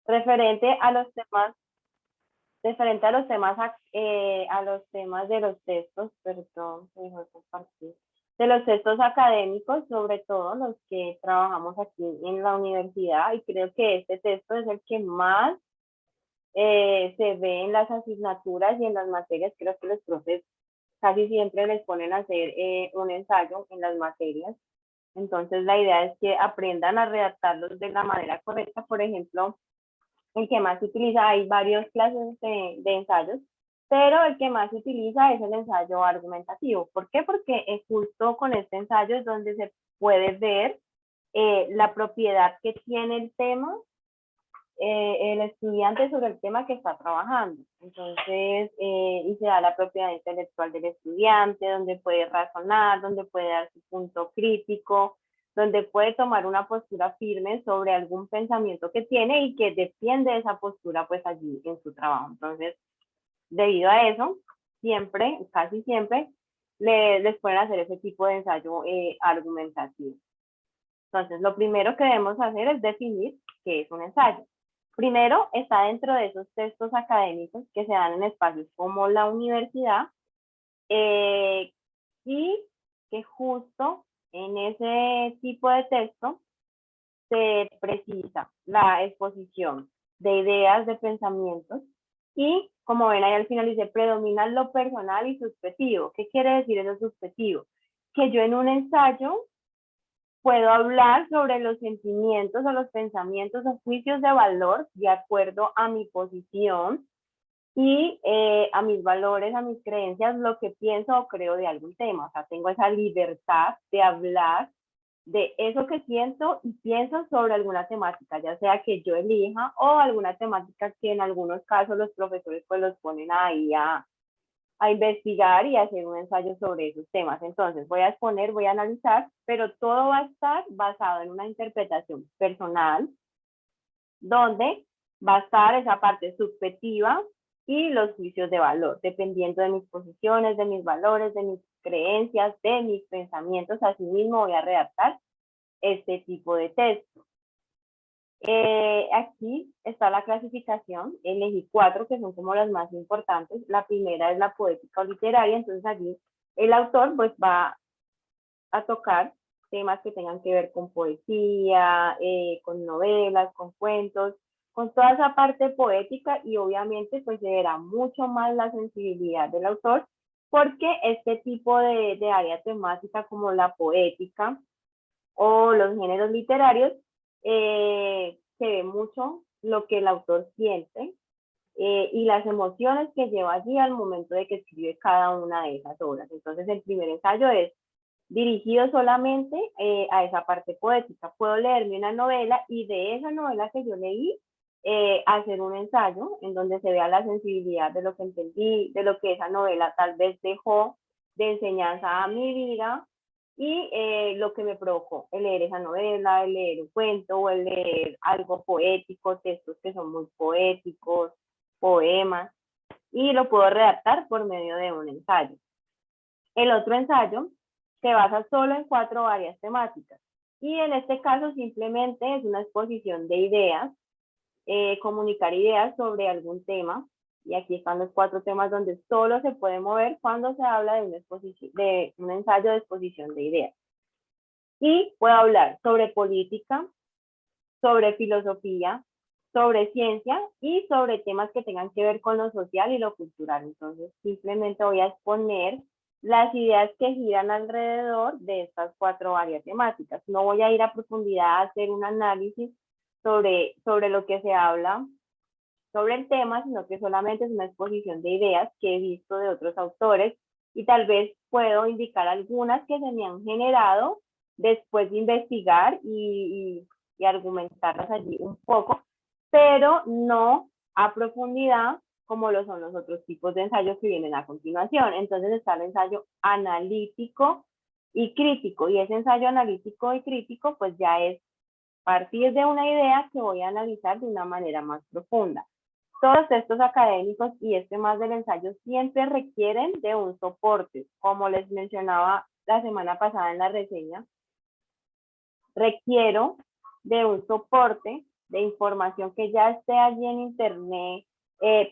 Referente a los temas, referente a los temas de los textos, perdón, se dejó de compartir, de los textos académicos, sobre todo los que trabajamos aquí en la universidad, y creo que este texto es el que más se ve en las asignaturas y en las materias. Creo que los profes casi siempre les ponen a hacer un ensayo en las materias. Entonces la idea es que aprendan a redactarlos de la manera correcta. Por ejemplo, el que más se utiliza, hay varias clases de ensayos, pero el que más se utiliza es el ensayo argumentativo. ¿Por qué? Porque es justo con este ensayo es donde se puede ver la propiedad que tiene el tema, el estudiante sobre el tema que está trabajando. Entonces, y se da la propiedad intelectual del estudiante, donde puede razonar, donde puede dar su punto crítico, donde puede tomar una postura firme sobre algún pensamiento que tiene y que defiende esa postura pues allí en su trabajo. Entonces, debido a eso, siempre, casi siempre, les pueden hacer ese tipo de ensayo argumentativo. Entonces, lo primero que debemos hacer es definir qué es un ensayo. Primero, está dentro de esos textos académicos que se dan en espacios como la universidad, y que justo en ese tipo de texto se precisa la exposición de ideas, de pensamientos, y como ven ahí al final dice, predomina lo personal y subjetivo. ¿Qué quiere decir eso subjetivo? Que yo en un ensayo puedo hablar sobre los sentimientos o los pensamientos o juicios de valor de acuerdo a mi posición y a mis valores, a mis creencias, lo que pienso o creo de algún tema. O sea, tengo esa libertad de hablar de eso que siento y pienso sobre alguna temática, ya sea que yo elija o alguna temática que en algunos casos los profesores pues los ponen ahí a investigar y hacer un ensayo sobre esos temas. Entonces voy a exponer, voy a analizar, pero todo va a estar basado en una interpretación personal, donde va a estar esa parte subjetiva y los juicios de valor, dependiendo de mis posiciones, de mis valores, de mis creencias, de mis pensamientos. Asimismo voy a redactar este tipo de texto. Aquí está la clasificación, elegí 4 que son como las más importantes. La primera es la poética o literaria, entonces allí el autor pues va a tocar temas que tengan que ver con poesía, con novelas, con cuentos, con toda esa parte poética, y obviamente pues se verá mucho más la sensibilidad del autor, porque este tipo de área temática como la poética o los géneros literarios, se ve mucho lo que el autor siente y las emociones que lleva allí al momento de que escribe cada una de esas obras. Entonces el primer ensayo es dirigido solamente a esa parte poética. Puedo leerme una novela y de esa novela que yo leí, hacer un ensayo en donde se vea la sensibilidad de lo que entendí, de lo que esa novela tal vez dejó de enseñanza a mi vida, y lo que me provocó el leer esa novela, el leer un cuento o el leer algo poético, textos que son muy poéticos, poemas, y lo puedo redactar por medio de un ensayo. El otro ensayo se basa solo en 4 áreas temáticas, y en este caso simplemente es una exposición de ideas, comunicar ideas sobre algún tema, y aquí están los 4 temas donde solo se puede mover cuando se habla de un ensayo de exposición de ideas. Y puedo hablar sobre política, sobre filosofía, sobre ciencia y sobre temas que tengan que ver con lo social y lo cultural. Entonces, simplemente voy a exponer las ideas que giran alrededor de estas 4 áreas temáticas. No voy a ir a profundidad a hacer un análisis sobre lo que se habla sobre el tema, sino que solamente es una exposición de ideas que he visto de otros autores, y tal vez puedo indicar algunas que se me han generado después de investigar y argumentarlas allí un poco, pero no a profundidad como lo son los otros tipos de ensayos que vienen a continuación. Entonces está el ensayo analítico y crítico, y ese ensayo analítico y crítico pues ya es partir de una idea que voy a analizar de una manera más profunda. Todos los textos académicos y este más del ensayo siempre requieren de un soporte, como les mencionaba la semana pasada en la reseña. Requiero de un soporte de información que ya esté allí en internet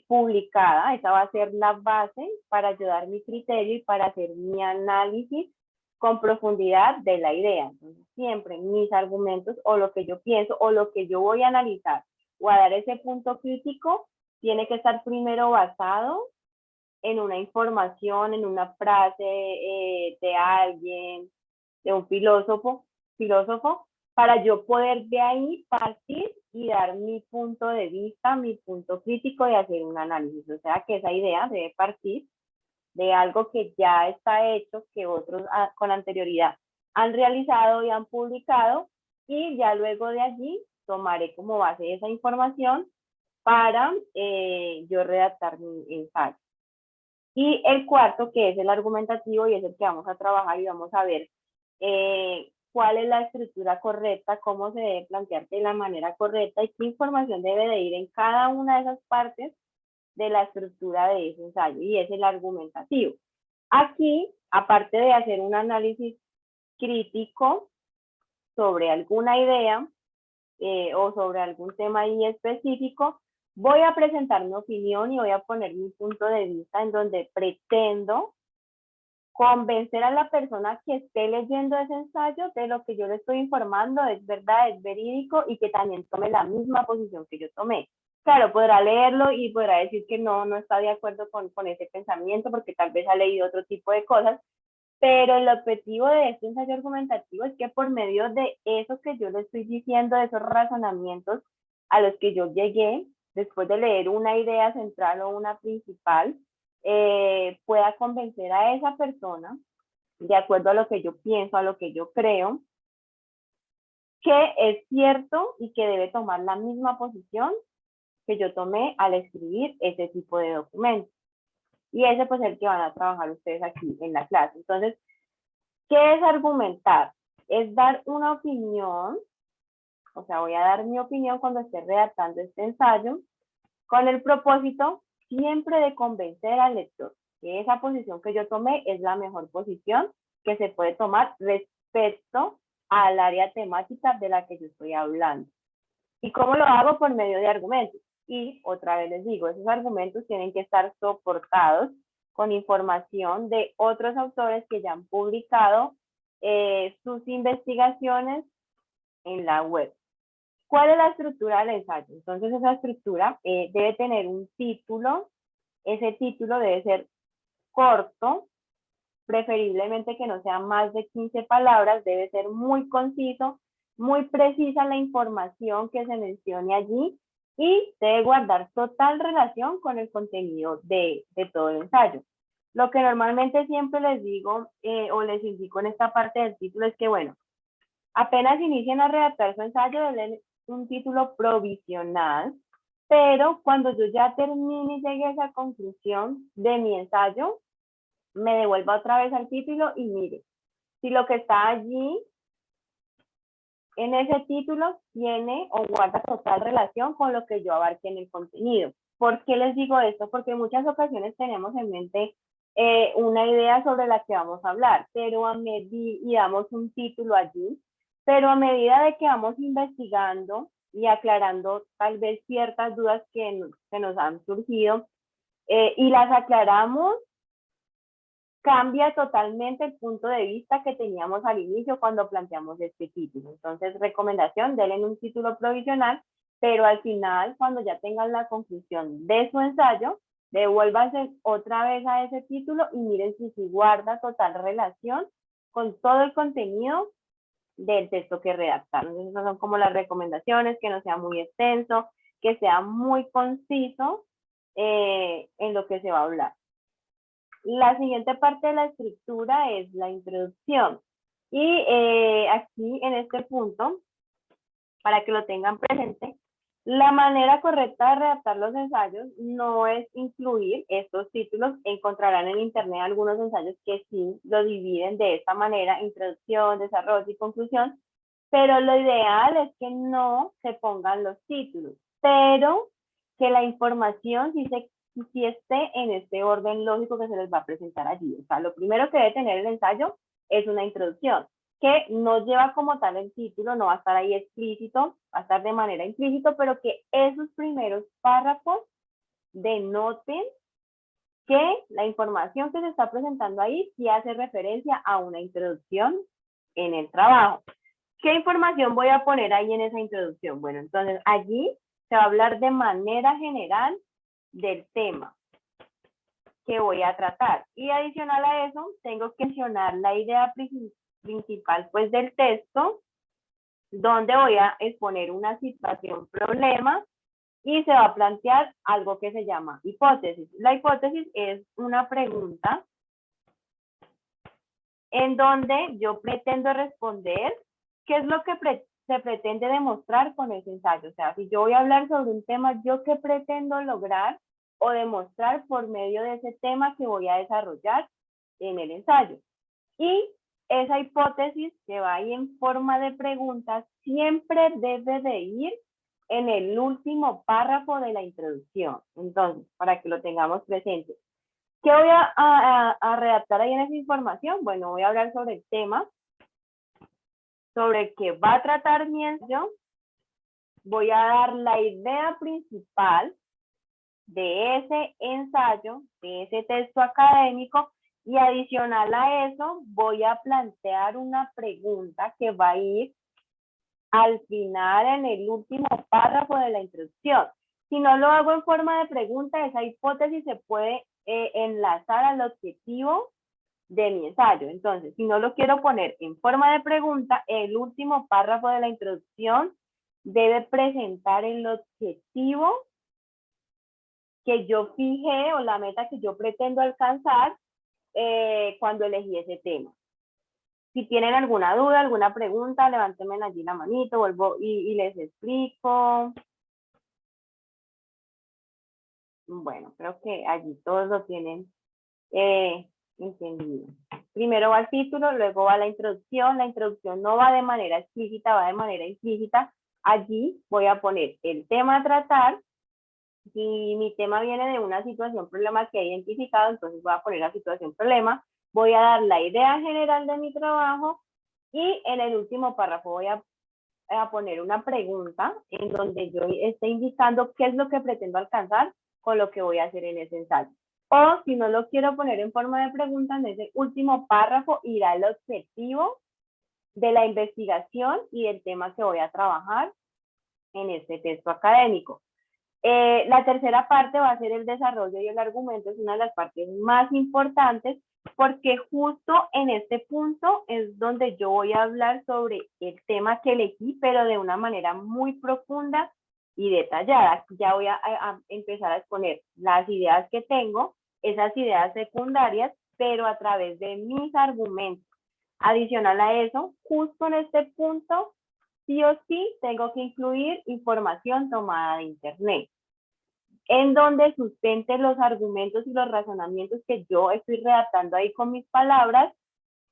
publicada. Esa va a ser la base para ayudar mi criterio y para hacer mi análisis con profundidad de la idea. Entonces, siempre mis argumentos o lo que yo pienso o lo que yo voy a analizar o a dar ese punto crítico tiene que estar primero basado en una información, en una frase de alguien, de un filósofo, para yo poder de ahí partir y dar mi punto de vista, mi punto crítico y hacer un análisis. O sea que esa idea debe partir de algo que ya está hecho, que otros con anterioridad han realizado y han publicado, y ya luego de allí tomaré como base esa información para yo redactar mi ensayo. Y el cuarto, que es el argumentativo, y es el que vamos a trabajar y vamos a ver cuál es la estructura correcta, cómo se debe plantear de la manera correcta y qué información debe de ir en cada una de esas partes de la estructura de ese ensayo, y es el argumentativo. Aquí, aparte de hacer un análisis crítico sobre alguna idea o sobre algún tema ahí específico, voy a presentar mi opinión y voy a poner mi punto de vista en donde pretendo convencer a la persona que esté leyendo ese ensayo de lo que yo le estoy informando es verdad, es verídico, y que también tome la misma posición que yo tomé. Claro, podrá leerlo y podrá decir que no está de acuerdo con ese pensamiento porque tal vez ha leído otro tipo de cosas, pero el objetivo de este ensayo argumentativo es que por medio de eso que yo le estoy diciendo, de esos razonamientos a los que yo llegué, después de leer una idea central o una principal, pueda convencer a esa persona, de acuerdo a lo que yo pienso, a lo que yo creo, que es cierto y que debe tomar la misma posición que yo tomé al escribir ese tipo de documentos. Y ese pues es el que van a trabajar ustedes aquí en la clase. Entonces, ¿qué es argumentar? Es dar una opinión, o sea, voy a dar mi opinión cuando esté redactando este ensayo, con el propósito siempre de convencer al lector que esa posición que yo tomé es la mejor posición que se puede tomar respecto al área temática de la que yo estoy hablando. ¿Y cómo lo hago? Por medio de argumentos. Y otra vez les digo, esos argumentos tienen que estar soportados con información de otros autores que ya han publicado sus investigaciones en la web. ¿Cuál es la estructura del ensayo? Entonces esa estructura debe tener un título. Ese título debe ser corto, preferiblemente que no sea más de 15 palabras, debe ser muy conciso, muy precisa la información que se mencione allí y debe guardar total relación con el contenido de todo el ensayo. Lo que normalmente siempre les digo o les indico en esta parte del título es que, bueno, apenas inicien a redactar su ensayo, denle un título provisional, pero cuando yo ya termine y llegue a esa conclusión de mi ensayo, me devuelva otra vez al título y mire, si lo que está allí en ese título tiene o guarda total relación con lo que yo abarque en el contenido. ¿Por qué les digo esto? Porque en muchas ocasiones tenemos en mente una idea sobre la que vamos a hablar, pero y damos un título allí, pero a medida de que vamos investigando y aclarando tal vez ciertas dudas que nos han surgido y las aclaramos, cambia totalmente el punto de vista que teníamos al inicio cuando planteamos este título. Entonces, recomendación, denle un título provisional, pero al final, cuando ya tengan la conclusión de su ensayo, devuélvanse otra vez a ese título y miren si guarda total relación con todo el contenido del texto que redactaron. Entonces, esas son como las recomendaciones, que no sea muy extenso, que sea muy conciso en lo que se va a hablar. La siguiente parte de la estructura es la introducción. Y aquí en este punto, para que lo tengan presente, la manera correcta de redactar los ensayos no es incluir estos títulos. Encontrarán en internet algunos ensayos que sí lo dividen de esta manera: introducción, desarrollo y conclusión, pero lo ideal es que no se pongan los títulos, pero que la información sí esté en este orden lógico que se les va a presentar allí. O sea, lo primero que debe tener el ensayo es una introducción. que no lleva como tal el título, no va a estar ahí explícito, va a estar de manera implícito, pero que esos primeros párrafos denoten que la información que se está presentando ahí sí hace referencia a una introducción en el trabajo. ¿Qué información voy a poner ahí en esa introducción? Bueno, entonces allí se va a hablar de manera general del tema que voy a tratar. Y adicional a eso, tengo que mencionar la idea principal pues del texto, donde voy a exponer una situación, problema, y se va a plantear algo que se llama hipótesis. La hipótesis es una pregunta en donde yo pretendo responder qué es lo que se pretende demostrar con ese ensayo. O sea, si yo voy a hablar sobre un tema, ¿yo qué pretendo lograr o demostrar por medio de ese tema que voy a desarrollar en el ensayo? Y esa hipótesis que va ahí en forma de preguntas siempre debe de ir en el último párrafo de la introducción. Entonces, para que lo tengamos presente. ¿Qué voy a redactar ahí en esa información? Bueno, voy a hablar sobre el tema, sobre el que va a tratar mi ensayo. Voy a dar la idea principal de ese ensayo, de ese texto académico, y adicional a eso voy a plantear una pregunta que va a ir al final en el último párrafo de la introducción. Si no lo hago en forma de pregunta, esa hipótesis se puede enlazar al objetivo de mi ensayo. Entonces, si no lo quiero poner en forma de pregunta, el último párrafo de la introducción debe presentar el objetivo que yo fijé o la meta que yo pretendo alcanzar cuando elegí ese tema. Si tienen alguna duda, alguna pregunta, levántenme allí la manito, vuelvo y les explico. Bueno, creo que allí todos lo tienen entendido. Primero va el título, luego va la introducción. La introducción no va de manera explícita, va de manera implícita. Allí voy a poner el tema a tratar. Si mi tema viene de una situación, problema que he identificado, entonces voy a poner la situación, problema. Voy a dar la idea general de mi trabajo y en el último párrafo voy a poner una pregunta en donde yo esté indicando qué es lo que pretendo alcanzar con lo que voy a hacer en ese ensayo. O si no lo quiero poner en forma de pregunta, en ese último párrafo irá el objetivo de la investigación y del tema que voy a trabajar en este texto académico. La tercera parte va a ser el desarrollo y el argumento, es una de las partes más importantes porque justo en este punto es donde yo voy a hablar sobre el tema que elegí, pero de una manera muy profunda y detallada. Ya voy a empezar a exponer las ideas que tengo, esas ideas secundarias, pero a través de mis argumentos. Adicional a eso, justo en este punto, sí o sí tengo que incluir información tomada de Internet, en donde sustente los argumentos y los razonamientos que yo estoy redactando ahí con mis palabras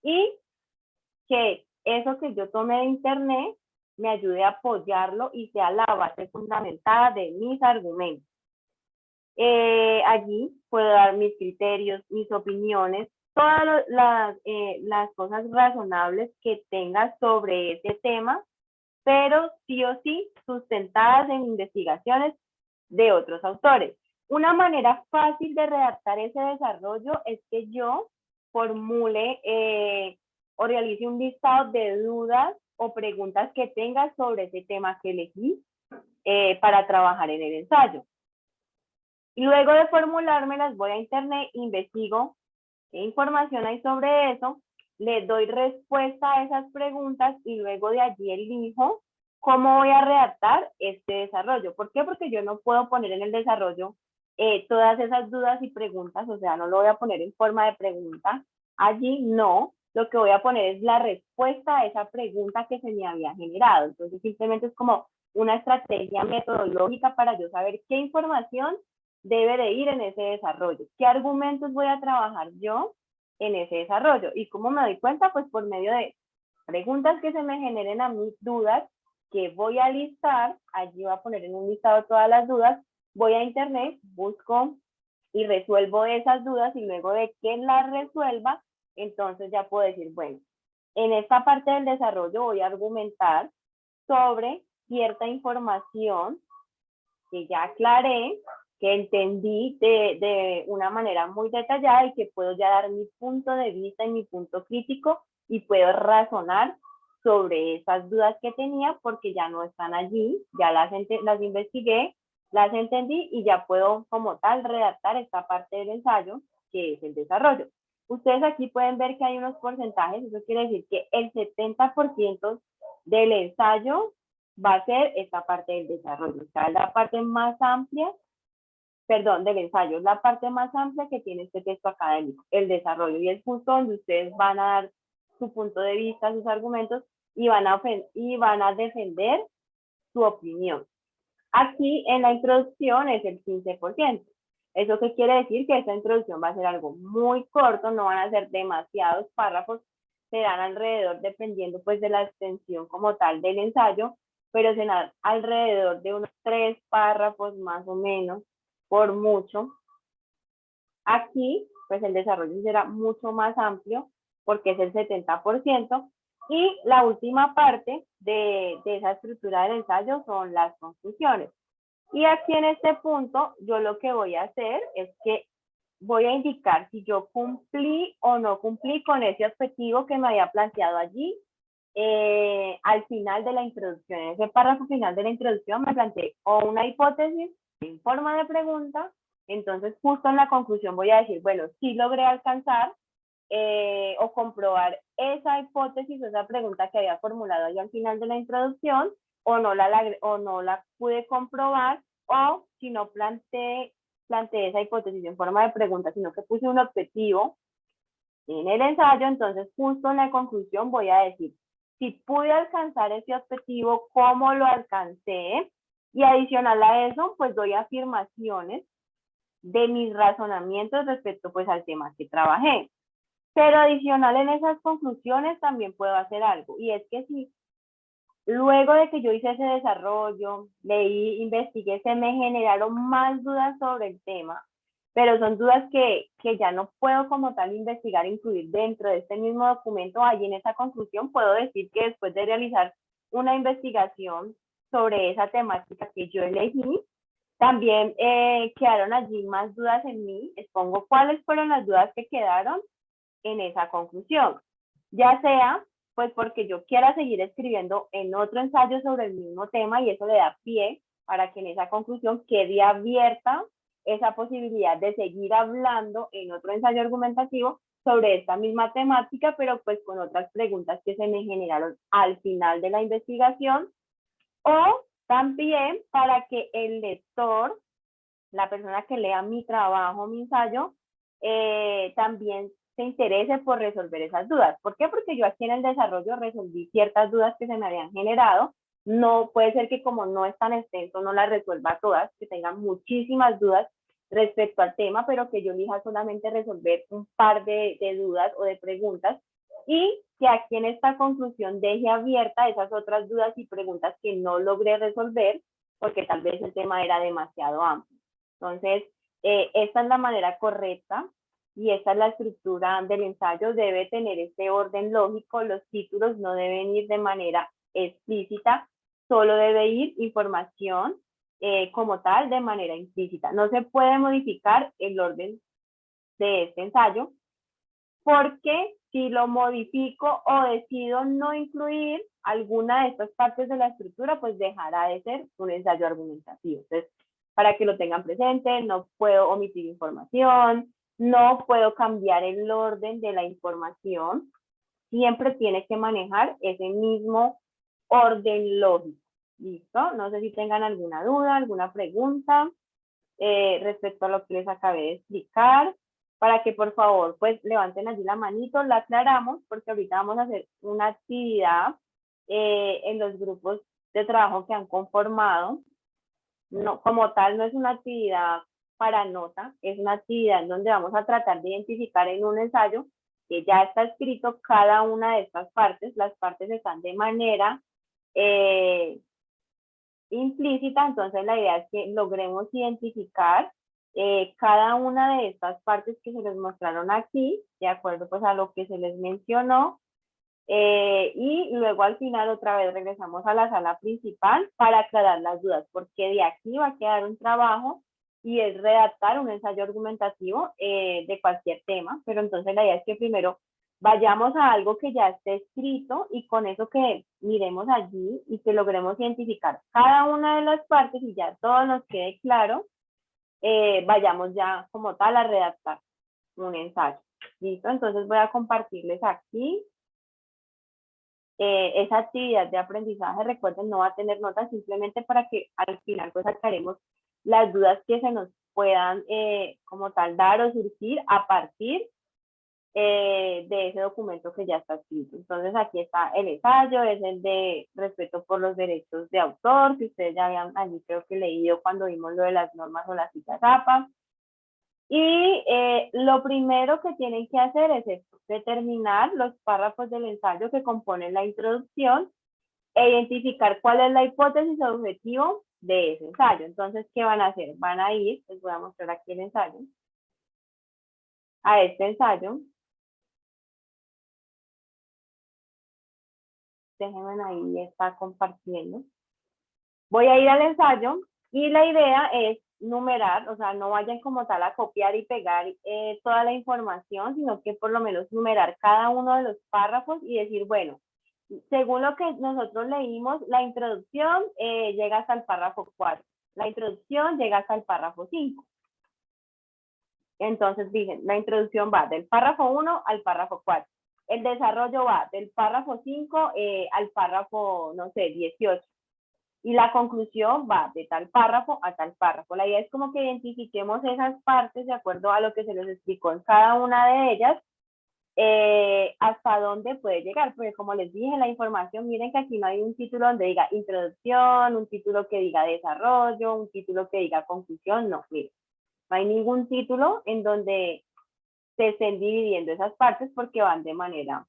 y que eso que yo tome de Internet me ayude a apoyarlo y sea la base fundamentada de mis argumentos. Allí puedo dar mis criterios, mis opiniones, todas las cosas razonables que tenga sobre ese tema, pero sí o sí sustentadas en investigaciones de otros autores. Una manera fácil de redactar ese desarrollo es que yo formule o realice un listado de dudas o preguntas que tenga sobre ese tema que elegí para trabajar en el ensayo. Y luego de formulármelas voy a internet, investigo qué información hay sobre eso, le doy respuesta a esas preguntas y luego de allí elijo cómo voy a redactar este desarrollo. ¿Por qué? Porque yo no puedo poner en el desarrollo todas esas dudas y preguntas, o sea, no lo voy a poner en forma de pregunta. Allí no, lo que voy a poner es la respuesta a esa pregunta que se me había generado. Entonces simplemente es como una estrategia metodológica para yo saber qué información debe de ir en ese desarrollo, qué argumentos voy a trabajar yo en ese desarrollo. ¿Y cómo me doy cuenta? Pues por medio de preguntas que se me generen a mis dudas, que voy a listar, allí voy a poner en un listado todas las dudas, voy a internet, busco y resuelvo esas dudas y luego de que las resuelva, entonces ya puedo decir, bueno, En esta parte del desarrollo voy a argumentar sobre cierta información que ya aclaré, que entendí de una manera muy detallada y que puedo ya dar mi punto de vista y mi punto crítico y puedo razonar sobre esas dudas que tenía porque ya no están allí, ya las investigué, las entendí y ya puedo como tal redactar esta parte del ensayo que es el desarrollo. Ustedes aquí pueden ver que hay unos porcentajes, eso quiere decir que el 70% del ensayo va a ser esta parte del desarrollo, o sea, la parte más amplia, perdón, del ensayo, la parte más amplia que tiene este texto académico, el desarrollo, y es justo donde ustedes van a dar su punto de vista, sus argumentos, y van a defender su opinión. Aquí en la introducción es el 15%. ¿Eso qué quiere decir? Que esta introducción va a ser algo muy corto, no van a ser demasiados párrafos, serán alrededor, dependiendo pues de la extensión como tal del ensayo, pero serán alrededor de unos 3 párrafos más o menos, por mucho. Aquí, pues el desarrollo será mucho más amplio, porque es el 70%, y la última parte de esa estructura del ensayo son las conclusiones. Y aquí en este punto, yo lo que voy a hacer es que voy a indicar si yo cumplí o no cumplí con ese objetivo que me había planteado allí al final de la introducción. En ese párrafo final de la introducción me planteé o una hipótesis en forma de pregunta, entonces justo en la conclusión voy a decir, bueno, sí logré alcanzar o comprobar esa hipótesis o esa pregunta que había formulado ahí al final de la introducción, o no la pude comprobar, o si no planteé esa hipótesis en forma de pregunta, sino que puse un objetivo en el ensayo, entonces justo en la conclusión voy a decir si pude alcanzar ese objetivo, cómo lo alcancé, y adicional a eso, pues doy afirmaciones de mis razonamientos respecto pues al tema que trabajé. Pero adicional en esas conclusiones también puedo hacer algo, y es que si luego de que yo hice ese desarrollo, leí, investigué, se me generaron más dudas sobre el tema, pero son dudas que ya no puedo como tal investigar, incluir dentro de este mismo documento. Allí en esa conclusión puedo decir que después de realizar una investigación sobre esa temática que yo elegí, también quedaron allí más dudas en mí. Expongo cuáles fueron las dudas que quedaron en esa conclusión, ya sea pues porque yo quiera seguir escribiendo en otro ensayo sobre el mismo tema y eso le da pie para que en esa conclusión quede abierta esa posibilidad de seguir hablando en otro ensayo argumentativo sobre esta misma temática, pero pues con otras preguntas que se me generaron al final de la investigación, o también para que el lector, la persona que lea mi trabajo, mi ensayo, también se interese por resolver esas dudas. ¿Por qué? Porque yo aquí en el desarrollo resolví ciertas dudas que se me habían generado. No puede ser que como no es tan extenso, no las resuelva todas, que tengan muchísimas dudas respecto al tema, pero que yo elija solamente resolver un par de dudas o de preguntas, y que aquí en esta conclusión deje abierta esas otras dudas y preguntas que no logré resolver porque tal vez el tema era demasiado amplio. Entonces, esta es la manera correcta y esta es la estructura del ensayo. Debe tener este orden lógico, los títulos no deben ir de manera explícita, solo debe ir información como tal de manera implícita. No se puede modificar el orden de este ensayo, porque si lo modifico o decido no incluir alguna de estas partes de la estructura, pues dejará de ser un ensayo argumentativo. Entonces, para que lo tengan presente, no puedo omitir información, no puedo cambiar el orden de la información, siempre tiene que manejar ese mismo orden lógico. ¿Listo? No sé si tengan alguna duda, alguna pregunta respecto a lo que les acabé de explicar, para que por favor pues levanten allí la manito, la aclaramos, porque ahorita vamos a hacer una actividad en los grupos de trabajo que han conformado. No, como tal, no es una actividad para nota, es una actividad en donde vamos a tratar de identificar en un ensayo que ya está escrito cada una de estas partes. Las partes están de manera implícita, entonces la idea es que logremos identificar cada una de estas partes que se les mostraron aquí, de acuerdo pues a lo que se les mencionó, Y luego al final otra vez regresamos a la sala principal para aclarar las dudas, porque de aquí va a quedar un trabajo y es redactar un ensayo argumentativo de cualquier tema, pero entonces la idea es que primero vayamos a algo que ya esté escrito y con eso que miremos allí y que logremos identificar cada una de las partes y ya todo nos quede claro, vayamos ya como tal a redactar un ensayo. ¿Listo? Entonces voy a compartirles aquí esa actividad de aprendizaje. Recuerden, no va a tener notas, simplemente para que al final pues aclaremos las dudas que se nos puedan como tal dar o surgir a partir de ese documento que ya está escrito. Entonces aquí está el ensayo, es el de respeto por los derechos de autor, que ustedes ya habían allí creo que leído cuando vimos lo de las normas o las citas APA. Y lo primero que tienen que hacer es esto, determinar los párrafos del ensayo que componen la introducción e identificar cuál es la hipótesis o objetivo de ese ensayo. Entonces, ¿qué van a hacer? Van a ir, les voy a mostrar aquí el ensayo, a este ensayo. Déjenme ahí, está compartiendo. Voy a ir al ensayo y la idea es numerar, o sea, no vayan como tal a copiar y pegar toda la información, sino que por lo menos numerar cada uno de los párrafos y decir, bueno, según lo que nosotros leímos, la introducción llega hasta el párrafo 4, la introducción llega hasta el párrafo 5. Entonces dicen, la introducción va del párrafo 1 al párrafo 4. El desarrollo va del párrafo 5 al párrafo, no sé, 18. Y la conclusión va de tal párrafo a tal párrafo. La idea es como que identifiquemos esas partes de acuerdo a lo que se les explicó en cada una de ellas, hasta dónde puede llegar, porque como les dije, la información, miren que aquí no hay un título donde diga introducción, un título que diga desarrollo, un título que diga conclusión, no, miren, no hay ningún título en donde se estén dividiendo esas partes porque van de manera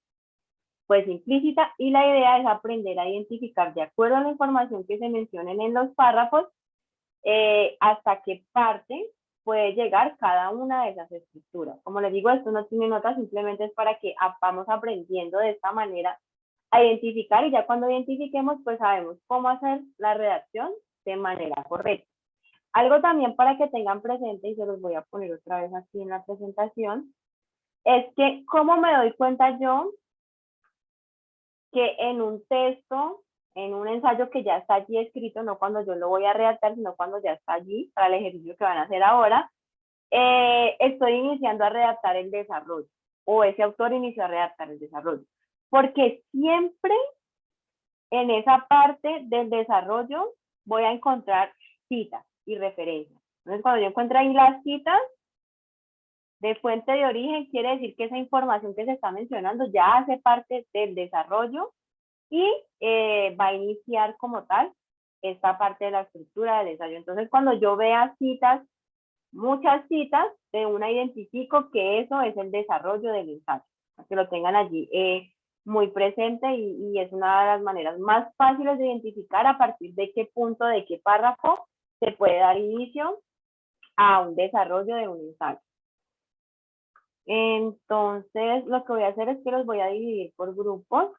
pues implícita, y la idea es aprender a identificar de acuerdo a la información que se mencionen en los párrafos hasta qué parte puede llegar cada una de esas estructuras. Como les digo, esto no tiene notas, simplemente es para que vamos aprendiendo de esta manera a identificar, y ya cuando identifiquemos, pues sabemos cómo hacer la redacción de manera correcta. Algo también para que tengan presente, y se los voy a poner otra vez aquí en la presentación, es que cómo me doy cuenta yo que en un texto, en un ensayo que ya está allí escrito, no cuando yo lo voy a redactar, sino cuando ya está allí para el ejercicio que van a hacer ahora, estoy iniciando a redactar el desarrollo, o ese autor inició a redactar el desarrollo. Porque siempre en esa parte del desarrollo voy a encontrar citas y referencias. Entonces, cuando yo encuentro ahí las citas de fuente de origen, quiere decir que esa información que se está mencionando ya hace parte del desarrollo y va a iniciar como tal esta parte de la estructura del ensayo. Entonces, cuando yo vea citas, muchas citas, de una identifico que eso es el desarrollo del ensayo, para que lo tengan allí muy presente, y es una de las maneras más fáciles de identificar a partir de qué punto, de qué párrafo se puede dar inicio a un desarrollo de un ensayo. Entonces, lo que voy a hacer es que los voy a dividir por grupos.